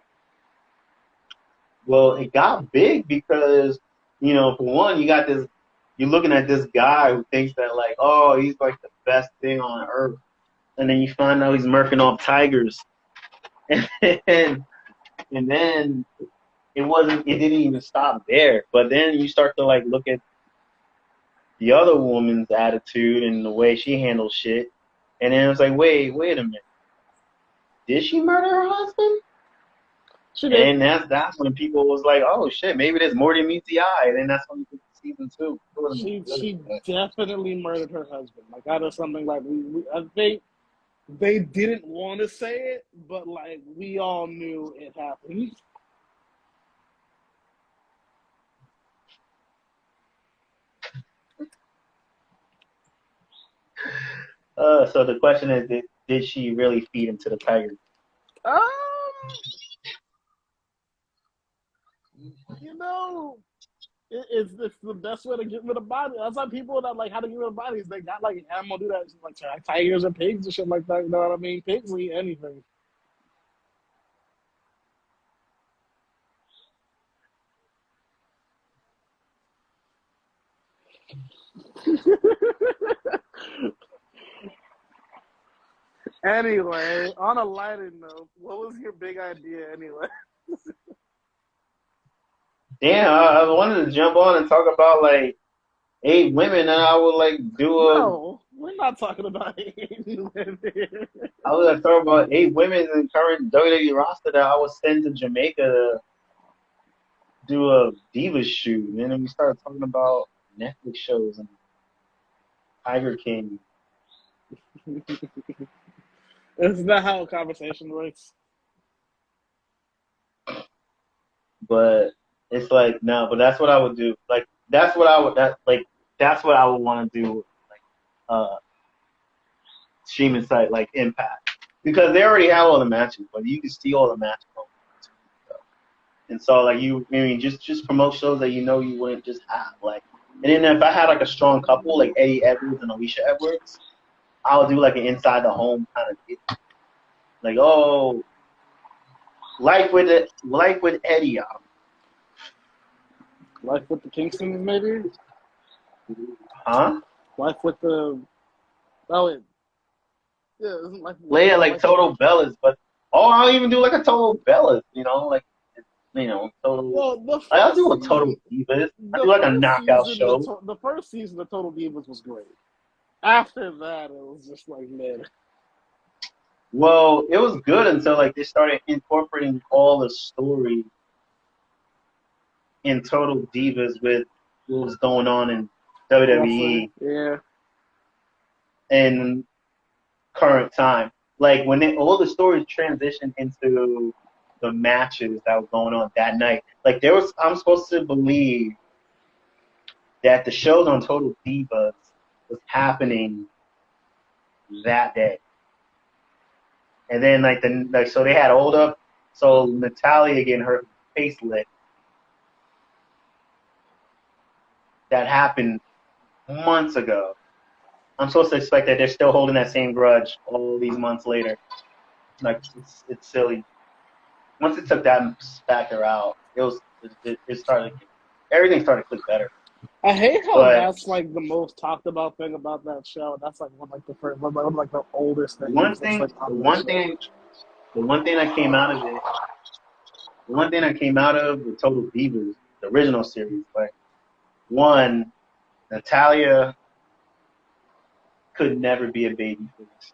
Well, it got big because, for one, you're looking at this guy who thinks that like, oh, he's like the best thing on earth. And then you find out he's murking off tigers. And then it didn't even stop there. But then you start to like look at the other woman's attitude and the way she handles shit. And then it's like, wait a minute. Did she murder her husband? She did. And that's when people was like, oh shit, maybe there's more than meets the eye. And then that's when you get to season 2. She definitely murdered her husband. Like that is something like I think they didn't want to say it, but like we all knew it happened. So the question is, did she really feed him to the tiger? It's the best way to get rid of bodies. That's why people that like how to get rid of bodies, they got like animal do that, like tigers or pigs and shit like that. You know what I mean? Pigs will eat anything. Anyway, on a lighter note, what was your big idea anyway? Damn, I wanted to jump on and talk about like 8 women, and I would like do a. No, we're not talking about 8 women. I was gonna talk about 8 women in the current WWE roster that I would send to Jamaica to do a Divas shoot, and then we started talking about Netflix shows and Tiger King. That's not how a conversation works. But it's like no, but that's what I would do. Like that's what I would want to do. Like streaming site like Impact because they already have all the matches, but you can see all the matches. And so like just promote shows that you wouldn't just have like. And then if I had like a strong couple like Eddie Edwards and Alicia Edwards, I would do like an inside the home kind of deal. Like life with Eddie. Life with the Kingstons, maybe? Huh? Life with the... Oh, wait. Yeah, isn't life... Later, like Total Bellas, but... I'll even do like a Total Bellas, Total... Well, I'll do a Total Divas. I'll do like a knockout show. The first season of Total Divas was great. After that, it was just like, man... Well, it was good until like they started incorporating all the story in Total Divas with what was going on in WWE in current time. Like when all the stories transitioned into the matches that were going on that night. Like I'm supposed to believe that the shows on Total Divas was happening that day. And then so they had so Natalia getting her face lit. That happened months ago. I'm supposed to expect that they're still holding that same grudge all these months later. Like it's silly. Once it took that factor out, it started everything started to click better. I hate how But that's like the most talked about thing about that show. That's like one of like the oldest one things that's thing, like on that show. the one thing that came out of it, the one thing that came out of the Total Divas, the original series, like one, Natalia could never be a baby face.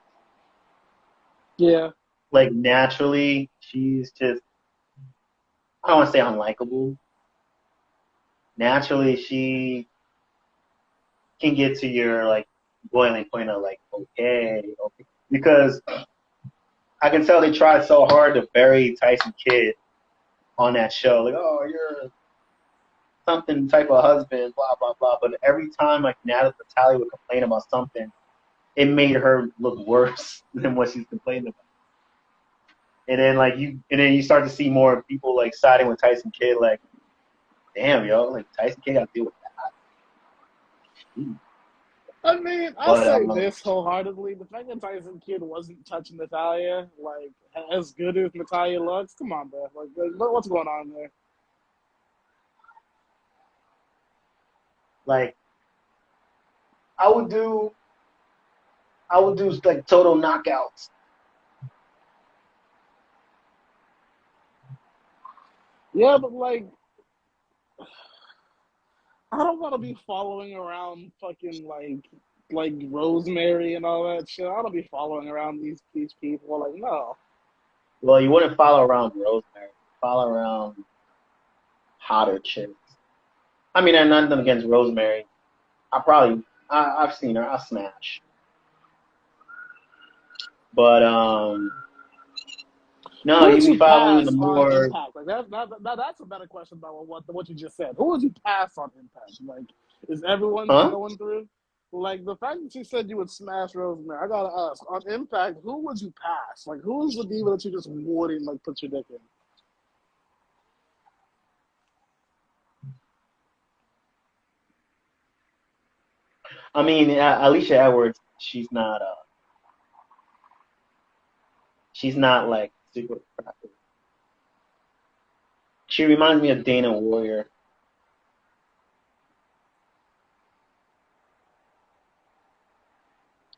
Yeah. Like naturally, she's just I don't want to say unlikable. Naturally, she can get to your like boiling point of like okay, because I can tell they tried so hard to bury Tyson Kidd on that show. Like, oh, you're something type of husband, blah blah blah. But every time like Natalia would complain about something, it made her look worse than what she's complaining about. And then you start to see more people like siding with Tyson Kidd. Like, damn, yo, like Tyson Kidd got to deal with that. I mean, I'll But say this wholeheartedly: the fact that Tyson Kidd wasn't touching Natalia, like as good as Natalia looks, come on, bro. Like what's going on there? like I would do like total knockouts. Yeah, but like, I don't want to be following around fucking like Rosemary and all that shit. I don't be following around these people. Like, no. Well, you wouldn't follow around Rosemary. Follow around hotter chicks. I mean, and nothing against Rosemary. I've seen her. I smash. But no, Who you would be you following the pass on more, Impact? Like that's a better question about what you just said. Who would you pass on Impact? Like, is everyone just huh? going through? Like the fact that you said you would smash Rosemary, I gotta ask on Impact, who would you pass? Like, who is the diva that you just wouldn't like put your dick in? I mean, Alicia Edwards. She's not like super attractive. She reminds me of Dana Warrior.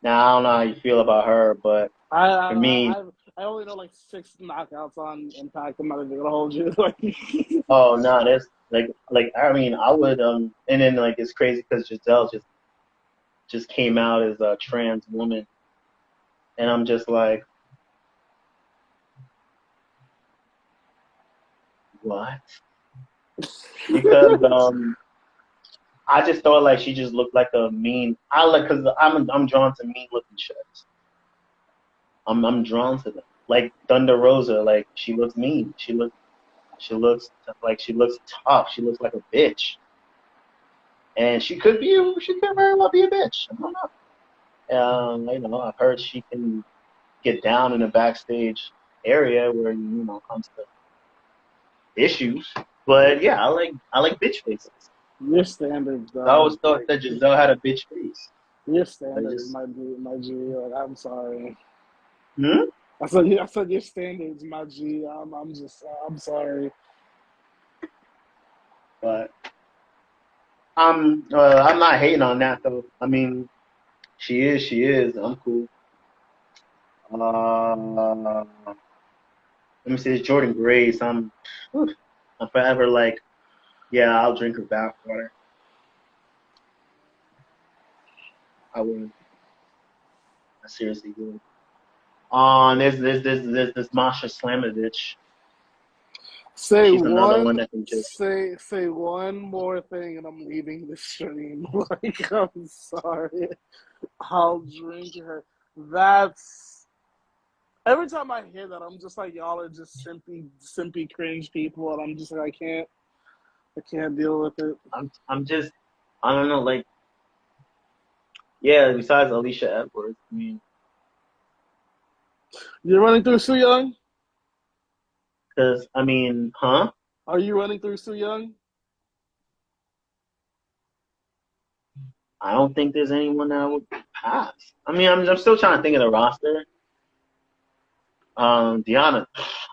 Now I don't know how you feel about her, but I I for me, I, I only know like 6 knockouts on Impact. I'm not even gonna hold you. Like, oh no, that's like I mean I would and then like it's crazy because Giselle just came out as a trans woman, and I'm just like, what? Because I just thought like she just looked like a mean. I like because I'm drawn to mean looking chicks. I'm drawn to them. Like Thunder Rosa, like she looks mean. She looks tough. She looks like a bitch, and she could very well be a bitch. I don't know. I've heard she can get down in the backstage area where comes to issues. But yeah, I like bitch faces. your standards, I dog. always thought that Giselle had a bitch face. Your They standards, just my G. Like, I'm sorry. hmm? I said your standards, my G. I'm sorry. But I'm not hating on that though. I mean, she is. I'm cool. Let me say it's Jordan Grace. I'm forever like, yeah, I'll drink her bathwater. I wouldn't. I seriously would. There's Masha Slamovich. Say She's another one one, that can just. say one more thing, and I'm leaving the stream. Like, I'm sorry. I'll drink her. That's every time I hear that, I'm just like, y'all are just simpy cringe people, and I'm just like, I can't deal with it. I'm just. I don't know. Like, yeah. Besides Alicia Edwards, I mean, You're running through Su Young? because I mean, huh? Are you running through Su Young? I don't think there's anyone that would pass. I mean, I'm still trying to think of the roster. Deanna,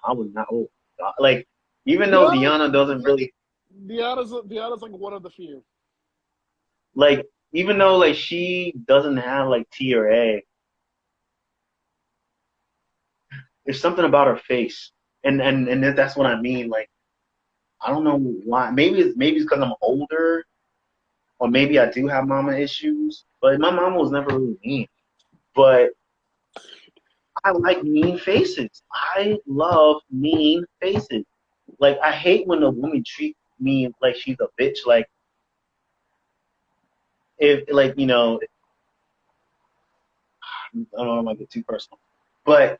I would not. Oh, God. Like, even though Deanna doesn't really Deanna's like one of the few. like, even though like she doesn't have like T or A, there's something about her face, and that's what I mean. Like, I don't know why. Maybe it's because I'm older, or maybe I do have mama issues. But my mama was never really mean. But I like mean faces. I love mean faces. Like, I hate when a woman treats me like she's a bitch. Like, if like I don't know, I might get too personal, but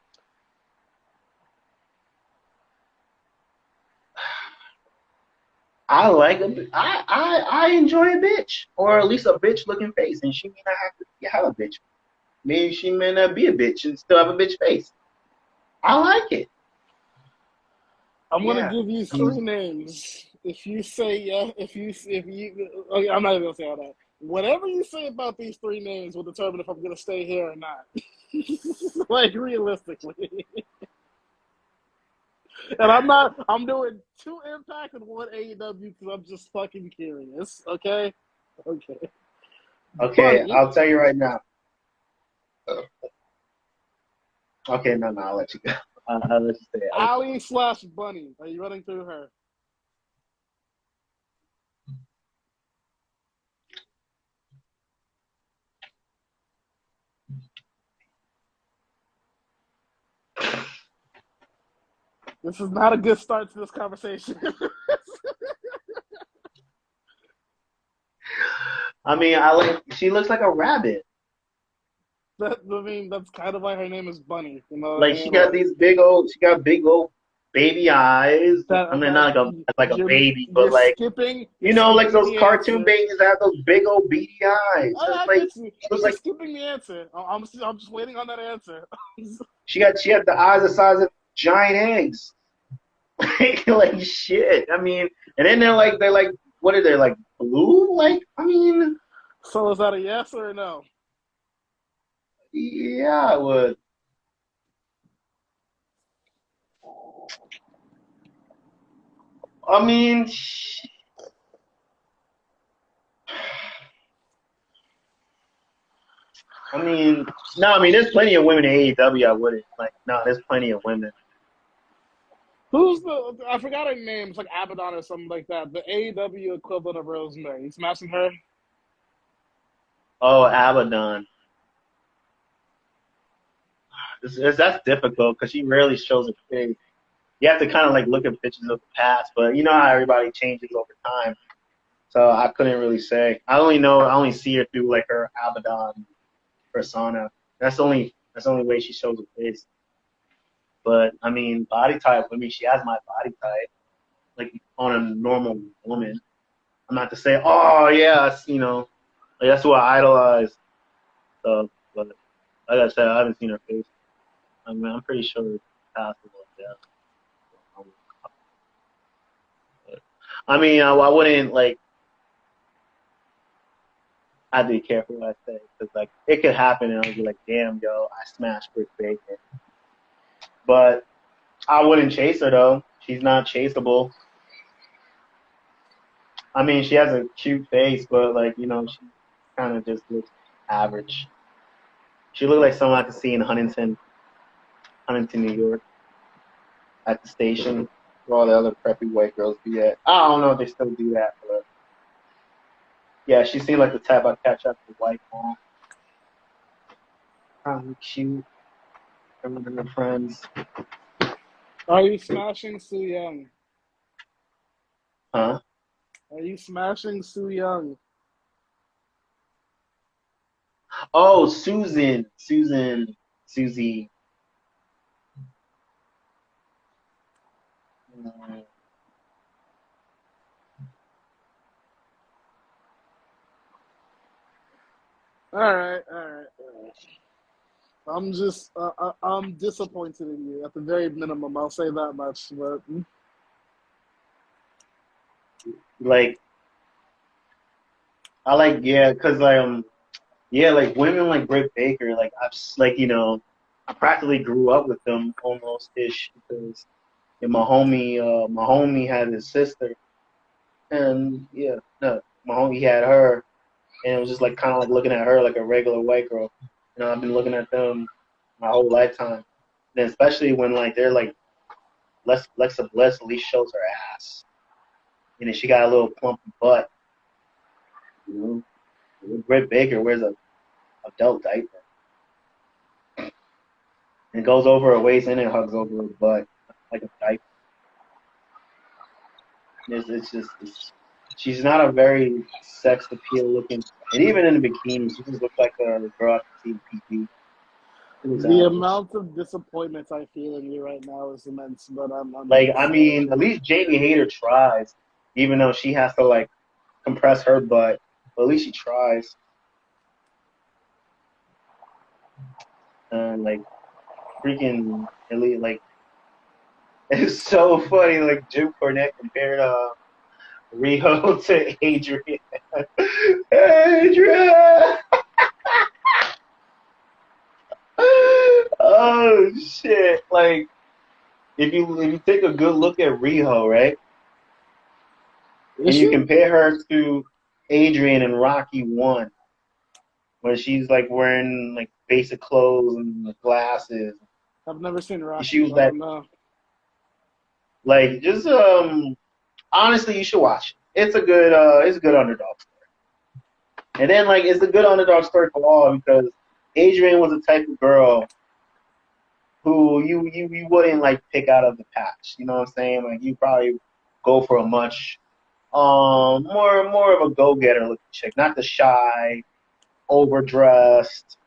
I enjoy a bitch, or at least a bitch looking face, and she may not have a bitch. Maybe she may not be a bitch and still have a bitch face. I like it. I'm gonna Yeah. give you three names. If you say yeah, okay, I'm not even gonna say all that. Whatever you say about these three names will determine if I'm gonna stay here or not. Like realistically. And I'm doing 2 Impact and 1 AEW because I'm just fucking curious. Okay? Okay. Okay, Buddy. I'll tell you right now. Okay, no, I'll let you go. I'll let you say it. Ali/Bunny. Are you running through her? This is not a good start to this conversation. I mean, she looks like a rabbit. That's kind of why her name is Bunny. You know what I Like, mean? she got big old baby eyes. I mean, not like a baby, but like, you're like skipping those the cartoon answer. babies that have those big old beady eyes. It's I like, get you. she looks You're like skipping the answer. I'm just waiting on that answer. she had the eyes the size of giant eggs. Like shit. I mean, and then they're like, what are they, like, blue? Like, I mean, So is that a yes or a no? yeah, I would. I mean, no, I mean, there's plenty of women in AEW. I wouldn't like. No, there's plenty of women. Who's the? I forgot her name. It's like Abaddon or something like that. The AEW equivalent of Rosemary. You smashing her? Oh, Abaddon. That's difficult because she rarely shows her face. You have to kind of like look at pictures of the past, but you know how everybody changes over time. So I couldn't really say. I only see her through like her Abaddon persona. That's the only way she shows her face. But I mean, body type. I mean, she has my body type, like on a normal woman. I'm not to say, oh yeah, like, that's who I idolize. So, but like I said, I haven't seen her face. I mean, I'm pretty sure it's passable. Yeah. But, I mean, I wouldn't like. I have to be careful what I say because like it could happen and I'll be like, damn, yo, I smashed Britt Baker. But I wouldn't chase her though. She's not chaseable. I mean, she has a cute face, but like she kind of just looks average. She looked like someone I could see in Huntington, New York, at the station where all the other preppy white girls be at. I don't know if they still do that, but yeah, she seemed like the type I'd catch up with white mom. Kind of cute. Everyone and her friends. Are you smashing Su Young? Huh? Are you smashing Su Young? Oh, Susie. Mm, All right. I'm disappointed in you. At the very minimum, I'll say that much. But like, I like cause like women like Britt Baker, like I practically grew up with them almost ish because my homie had his sister, and no, my homie had her, and it was just like kind of like looking at her like a regular white girl. I've been looking at them my whole lifetime, and especially when like they're like Lexa Bliss at least shows her ass, and then she got a little plump butt. Britt Baker wears a adult diaper and goes over her waist and it hugs over her butt like a diaper. She's not a very sex appeal looking, and even in the bikini, she just looks like a girl I can see in PP. The amount of disappointment I feel in you right now is immense, but I'm at least Jamie Hayter tries, even though she has to like compress her butt, but at least she tries. And like freaking elite, like it's so funny. Like Jim Cornette compared Riho to Adrian. Adrian. Oh shit! Like if you take a good look at Riho, right, and you compare her to Adrian in Rocky 1, when she's like wearing like basic clothes and glasses. I've never seen Rocky. She was that. Like just honestly, you should watch it. It's a good underdog story. And then like it's a good underdog story for all because Adrian was the type of girl who you wouldn't like pick out of the patch. You know what I'm saying? Like you probably go for a much more of a go-getter looking chick, not the shy, overdressed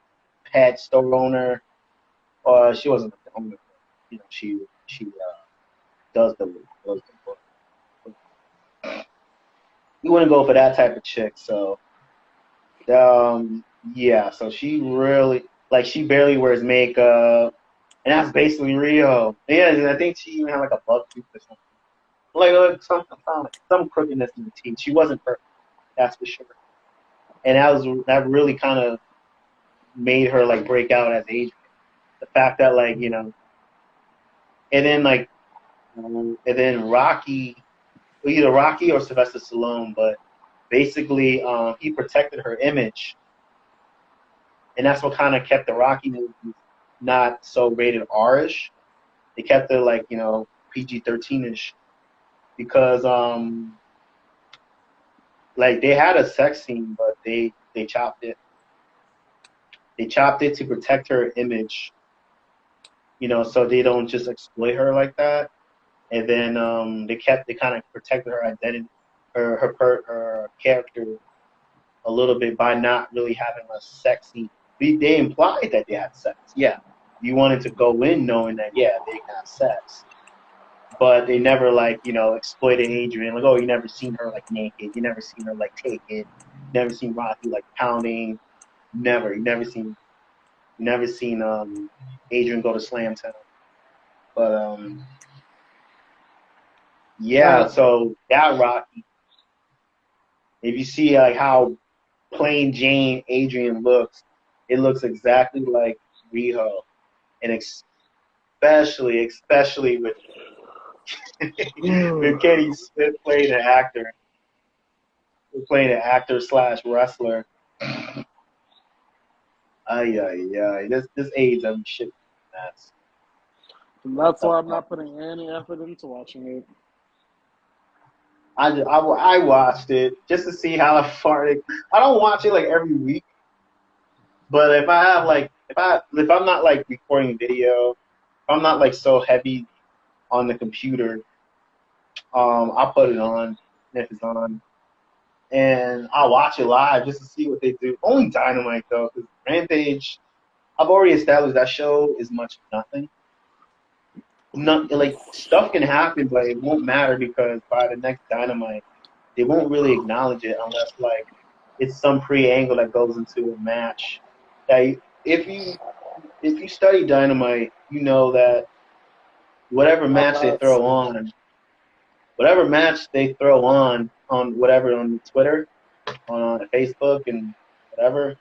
pet store owner. She wasn't the owner. You know, she does the work. You wouldn't go for that type of chick, so so she really like she barely wears makeup, and that's basically Rio. Yeah, I think she even had like a buck tooth or something, like some crookedness in the teeth. She wasn't perfect, that's for sure, and that really kind of made her like break out as Adrian. The fact that like and then Rocky, either Rocky or Sylvester Stallone, but basically he protected her image, and that's what kind of kept the Rocky movies not so rated R-ish. They kept it like PG-13ish because like they had a sex scene, but they chopped it. They chopped it to protect her image, so they don't just exploit her like that. And then they kind of protected her identity, her character a little bit by not really having a sexy. They implied that they had sex. Yeah, you wanted to go in knowing that they had sex, but they never exploited Adrian. Like, oh, you never seen her like naked. You never seen her like taken. You never seen Rocky like pounding. Never. You never seen Adrian go to Slam Town. But so that Rocky, if you see like how plain Jane Adrian looks, it looks exactly like Riho, and especially with with Kenny Smith playing an actor slash wrestler. This AEW shit. That's why I'm not putting any effort into watching it. I watched it just to see how far I don't watch it like every week, but if I'm not like recording video, if I'm not like so heavy on the computer, I'll put it on if it's on, and I'll watch it live just to see what they do. Only Dynamite though, because Rampage, I've already established that show is much nothing. Like stuff can happen, but it won't matter because by the next Dynamite, they won't really acknowledge it unless like it's some pre-angle that goes into a match. That if you study Dynamite, you know that whatever match they throw on whatever on Twitter, on Facebook and whatever.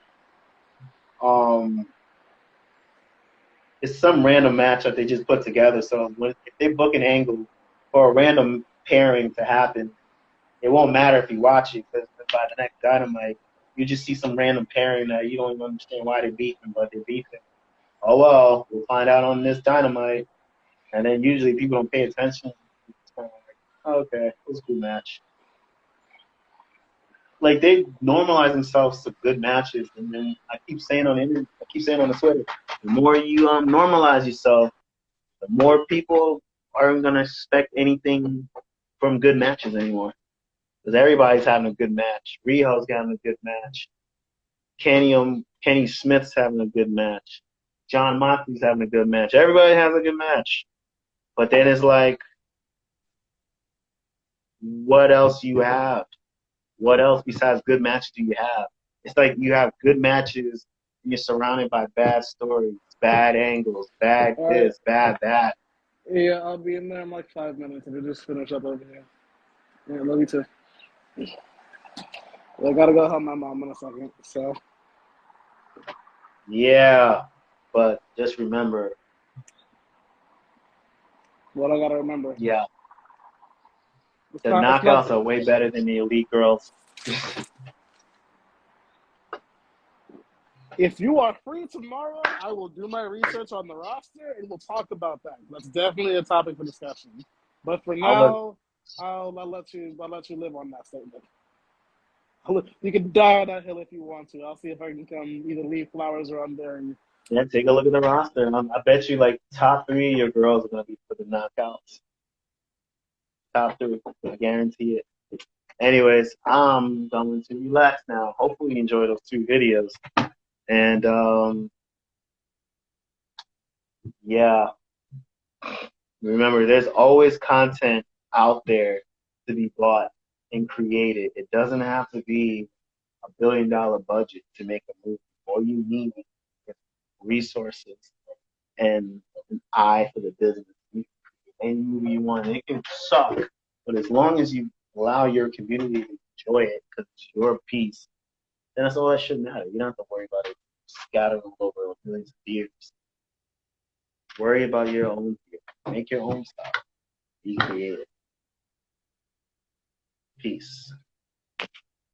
It's some random match that they just put together. So if they book an angle for a random pairing to happen, it won't matter if you watch it, because by the next Dynamite, you just see some random pairing that you don't even understand why they're beefing, but they're beefing. Oh well, we'll find out on this Dynamite. And then usually people don't pay attention. It's kind of like, oh, okay, it was a good match. Like they normalize themselves to good matches, and then I keep saying on the internet, I keep saying on the Twitter, the more you normalize yourself, the more people aren't gonna expect anything from good matches anymore. Because everybody's having a good match. Riho's having a good match. Kenny Smith's having a good match. John Moxley's having a good match. Everybody has a good match. But then it's like, what else you have? What else besides good matches do you have? It's like you have good matches and you're surrounded by bad stories, bad angles, bad All right. this, bad that. Yeah, I'll be in there in like 5 minutes and just finish up over here. Yeah, love you too. I gotta go help my mom in a second. So Yeah, but just remember, what I gotta remember. yeah, It's the not. It's knockouts are nothing. way better than the elite girls. If you are free tomorrow, I will do my research on the roster and we'll talk about that. That's definitely a topic for discussion. But for I was now, I'll let you live on that statement. You can die on that hill if you want to. I'll see if I can come either leave flowers or I'm there. Yeah, take a look at the roster. I bet you like top 3 of your girls are gonna be for the knockouts. Top 3, I guarantee it. Anyways, I'm going to relax now. Hopefully you enjoy those 2 videos. And yeah, remember there's always content out there to be bought and created. It doesn't have to be $1 billion budget to make a movie. All you need is resources and an eye for the business. You can create any movie you want. It can suck, but as long as you allow your community to enjoy it because it's your piece, then that's all that should matter. You don't have to worry about it scattering over millions of views. Worry about your own view. Make your own stuff. Be creative. Peace.